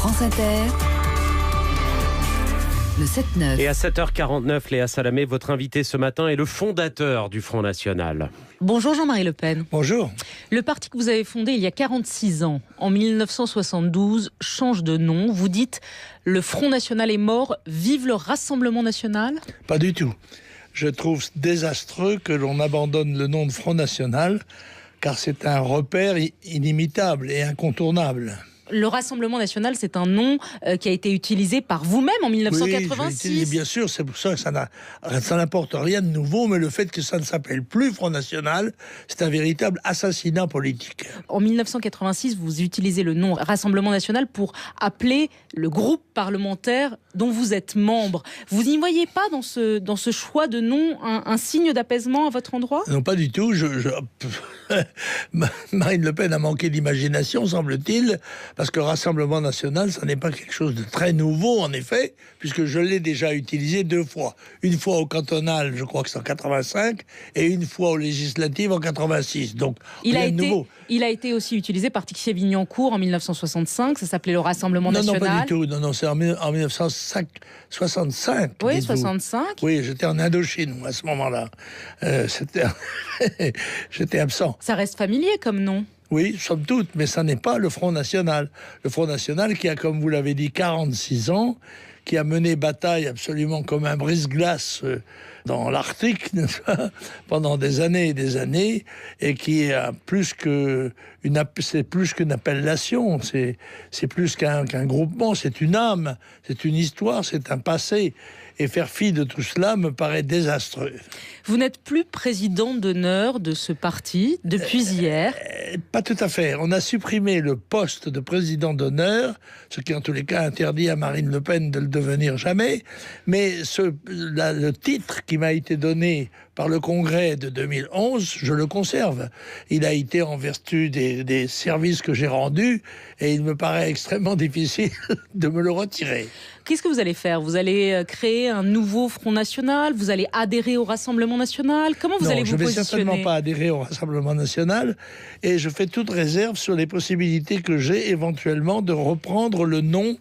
France Inter, le 7-9. Et à 7h49, Léa Salamé, votre invité ce matin est le fondateur du Front National. Bonjour Jean-Marie Le Pen. Bonjour. Le parti que vous avez fondé il y a 46 ans, en 1972, change de nom. Vous dites « Le Front National est mort, vive le Rassemblement National ». Pas du tout. Je trouve désastreux que l'on abandonne le nom de Front National, car c'est un repère inimitable et incontournable. Le Rassemblement National, c'est un nom qui a été utilisé par vous-même en 1986. Oui, bien sûr, c'est pour ça que ça n'apporte rien de nouveau, mais le fait que ça ne s'appelle plus Front National, c'est un véritable assassinat politique. En 1986, vous utilisez le nom Rassemblement National pour appeler le groupe parlementaire dont vous êtes membre. Vous n'y voyez pas dans ce choix de nom un signe d'apaisement à votre endroit ? Non, pas du tout. Marine Le Pen a manqué d'imagination, semble-t-il, parce que Rassemblement National, ça n'est pas quelque chose de très nouveau, en effet, puisque je l'ai déjà utilisé 2 fois. Une fois au cantonal, je crois que c'est en 85, et une fois aux législatives en 86. Donc, rien de nouveau. Il a été aussi utilisé par Tixier-Vignancourt en 1965, ça s'appelait le Rassemblement National. Non, pas du tout. Non, c'est en 1965. Oui, 65. Oui, j'étais en Indochine, moi, à ce moment-là. J'étais absent. Ça reste familier comme nom. Oui, somme toute, mais ça n'est pas le Front National. Le Front National qui a, comme vous l'avez dit, 46 ans, qui a mené bataille absolument comme un brise-glace dans l'Arctique, n'est-ce pas, pendant des années et des années, et qui a c'est plus qu'une appellation, c'est plus qu'un groupement, c'est une âme, c'est une histoire, c'est un passé. Et faire fi de tout cela me paraît désastreux. Vous n'êtes plus président d'honneur de ce parti depuis hier. Pas tout à fait. On a supprimé le poste de président d'honneur, ce qui en tous les cas interdit à Marine Le Pen de le devenir jamais. Mais le titre qui m'a été donné par le Congrès de 2011, je le conserve. Il a été en vertu des services que j'ai rendus et il me paraît extrêmement difficile de me le retirer. Qu'est-ce que vous allez faire ? Vous allez créer un nouveau Front National ? Vous allez adhérer au Rassemblement National ? Comment vous allez vous positionner ? Non, je ne vais certainement pas adhérer au Rassemblement National et je fais toute réserve sur les possibilités que j'ai éventuellement de reprendre le nom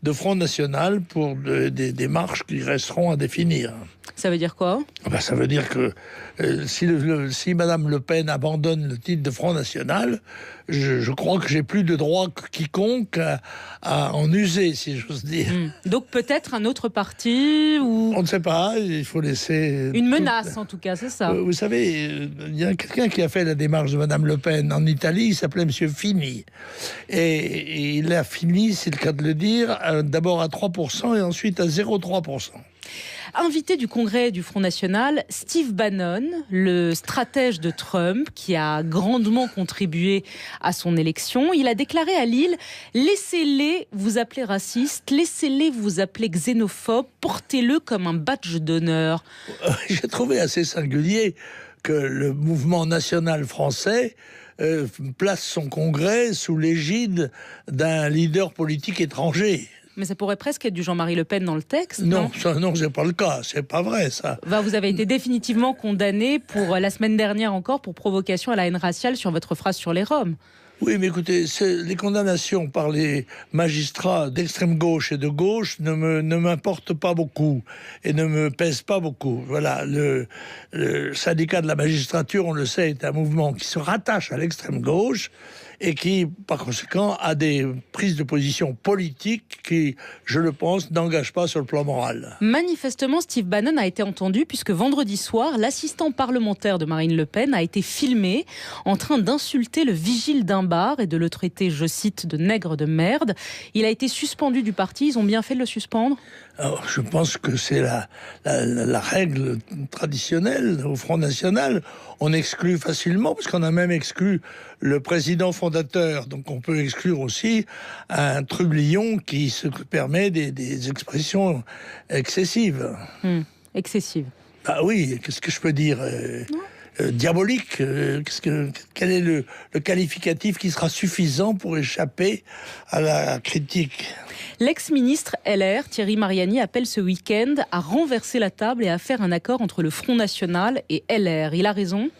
de Front National pour des démarches qui resteront à définir. Ça veut dire quoi ? Ça veut dire que si Madame Le Pen abandonne le titre de Front National, je crois que j'ai plus de droit quiconque à en user, si j'ose dire. Donc peut-être un autre parti ou... On ne sait pas, il faut laisser... Une menace en tout cas, c'est ça. Vous savez, il y a quelqu'un qui a fait la démarche de Madame Le Pen en Italie, il s'appelait Monsieur Fini. Et il a fini, c'est le cas de le dire, d'abord à 3% et ensuite à 0,3%. Invité du congrès du Front National, Steve Bannon, le stratège de Trump, qui a grandement contribué à son élection, il a déclaré à Lille « Laissez-les vous appeler racistes, laissez-les vous appeler xénophobes, portez-le comme un badge d'honneur ». J'ai trouvé assez singulier que le mouvement national français place son congrès sous l'égide d'un leader politique étranger. Mais ça pourrait presque être du Jean-Marie Le Pen dans le texte, non, c'est pas le cas, c'est pas vrai ça. Vous avez été définitivement condamné pour la semaine dernière encore pour provocation à la haine raciale sur votre phrase sur les Roms. Oui, mais écoutez, les condamnations par les magistrats d'extrême gauche et de gauche ne m'importent pas beaucoup et ne me pèsent pas beaucoup. Voilà, le syndicat de la magistrature, on le sait, est un mouvement qui se rattache à l'extrême gauche et qui, par conséquent, a des prises de position politiques qui, je le pense, n'engagent pas sur le plan moral. Manifestement, Steve Bannon a été entendu puisque vendredi soir, l'assistant parlementaire de Marine Le Pen a été filmé en train d'insulter le vigile d'un bar et de le traiter, je cite, de nègre de merde. Il a été suspendu du parti. Ils ont bien fait de le suspendre ? Alors, je pense que c'est la règle traditionnelle au Front National. On exclut facilement, parce qu'on a même exclu le président fondateur. Donc on peut exclure aussi un trublion qui se permet des expressions excessives. Excessives. Ah oui, qu'est-ce que je peux dire diabolique. Quel est le qualificatif qui sera suffisant pour échapper à la critique ? L'ex-ministre LR, Thierry Mariani, appelle ce week-end à renverser la table et à faire un accord entre le Front National et LR. Il a raison.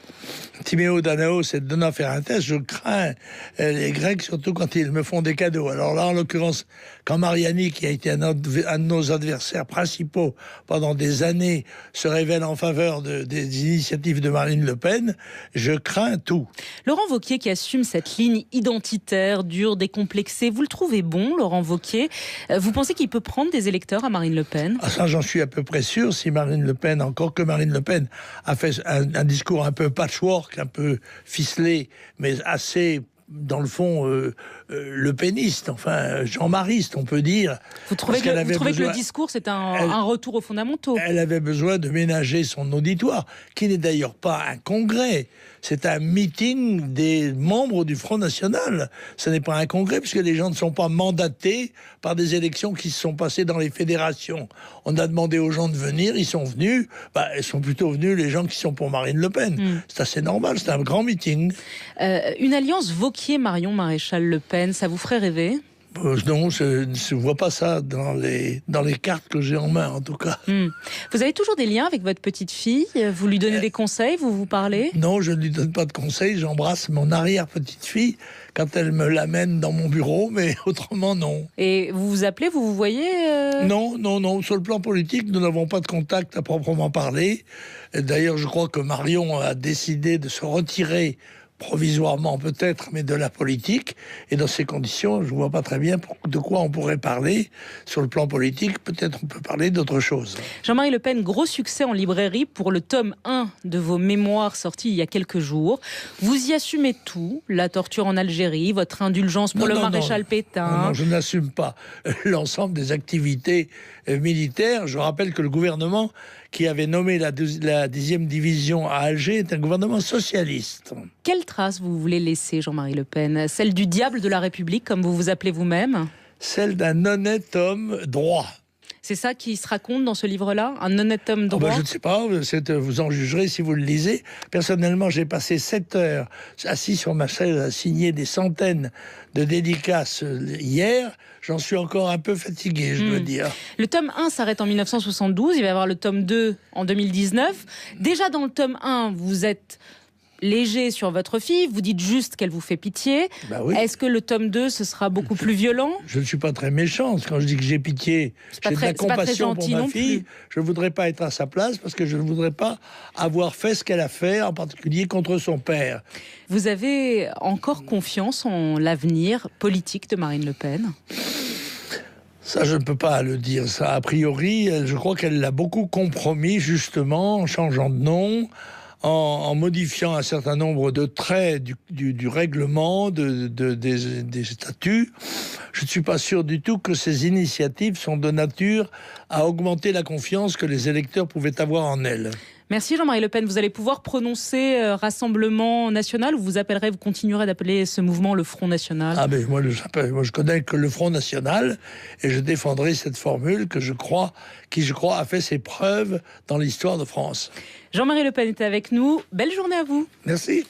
Timéo Danaos et Dona Ferrantes, je crains les Grecs, surtout quand ils me font des cadeaux. Alors là, en l'occurrence, quand Mariani, qui a été un de nos adversaires principaux pendant des années, se révèle en faveur des initiatives de Marine Le Pen, je crains tout. Laurent Wauquiez qui assume cette ligne identitaire, dure, décomplexée, vous le trouvez bon, Laurent Wauquiez? Vous pensez qu'il peut prendre des électeurs à Marine Le Pen? Ah, ça, j'en suis à peu près sûr. Si Marine Le Pen, encore que Marine Le Pen a fait un discours un peu patchwork, un peu ficelé, mais assez, dans le fond, le péniste, enfin, jean-mariste, on peut dire. Vous trouvez que le discours, c'est un retour aux fondamentaux? Elle avait besoin de ménager son auditoire, qui n'est d'ailleurs pas un congrès. C'est un meeting des membres du Front National. Ce n'est pas un congrès, puisque les gens ne sont pas mandatés par des élections qui se sont passées dans les fédérations. On a demandé aux gens de venir, ils sont venus. Ils sont plutôt venus les gens qui sont pour Marine Le Pen. C'est assez normal, c'est un grand meeting. Une alliance Wauquiez-Marion Maréchal Le Pen, ça vous ferait rêver? Non, je ne vois pas ça dans les cartes que j'ai en main, en tout cas. Vous avez toujours des liens avec votre petite fille? Vous lui donnez des conseils? Vous vous parlez? Non, je ne lui donne pas de conseils. J'embrasse mon arrière-petite-fille quand elle me l'amène dans mon bureau, mais autrement, non. Et vous vous appelez, vous vous voyez Non. Sur le plan politique, nous n'avons pas de contact à proprement parler. D'ailleurs, je crois que Marion a décidé de se retirer provisoirement peut-être, mais de la politique. Et dans ces conditions, je ne vois pas très bien de quoi on pourrait parler. Sur le plan politique, peut-être on peut parler d'autre chose. Jean-Marie Le Pen, gros succès en librairie pour le tome 1 de vos mémoires sortis il y a quelques jours. Vous y assumez tout, la torture en Algérie, votre indulgence pour le maréchal Pétain. Non, je n'assume pas l'ensemble des activités militaires. Je rappelle que le gouvernement qui avait nommé la 10e division à Alger est un gouvernement socialiste. Quelle trace vous voulez laisser, Jean-Marie Le Pen? Celle du diable de la République, comme vous vous appelez vous-même? Celle d'un honnête homme droit. C'est ça qui se raconte dans ce livre-là? Un honnête homme droit? Je ne sais pas, vous en jugerez si vous le lisez. Personnellement, j'ai passé 7 heures assis sur ma chaise à signer des centaines de dédicaces hier. J'en suis encore un peu fatigué, je dois dire. Le tome 1 s'arrête en 1972, il va y avoir le tome 2 en 2019. Déjà dans le tome 1, vous êtes léger sur votre fille, vous dites juste qu'elle vous fait pitié. Oui. Est-ce que le tome 2, ce sera beaucoup plus violent? Je ne suis pas très méchant. Quand je dis que j'ai pitié, j'ai de la compassion pour ma fille. Je ne voudrais pas être à sa place parce que je ne voudrais pas avoir fait ce qu'elle a fait, en particulier contre son père. Vous avez encore confiance en l'avenir politique de Marine Le Pen? Ça, je ne peux pas le dire. Ça, a priori, je crois qu'elle l'a beaucoup compromis, justement, en changeant de nom, en modifiant un certain nombre de traits du règlement, des statuts. Je ne suis pas sûr du tout que ces initiatives sont de nature à augmenter la confiance que les électeurs pouvaient avoir en elle. Merci Jean-Marie Le Pen. Vous allez pouvoir prononcer Rassemblement National ou vous continuerez d'appeler ce mouvement le Front National? Moi, je connais que le Front National et je défendrai cette formule qui, je crois, a fait ses preuves dans l'histoire de France. Jean-Marie Le Pen était avec nous. Belle journée à vous. Merci.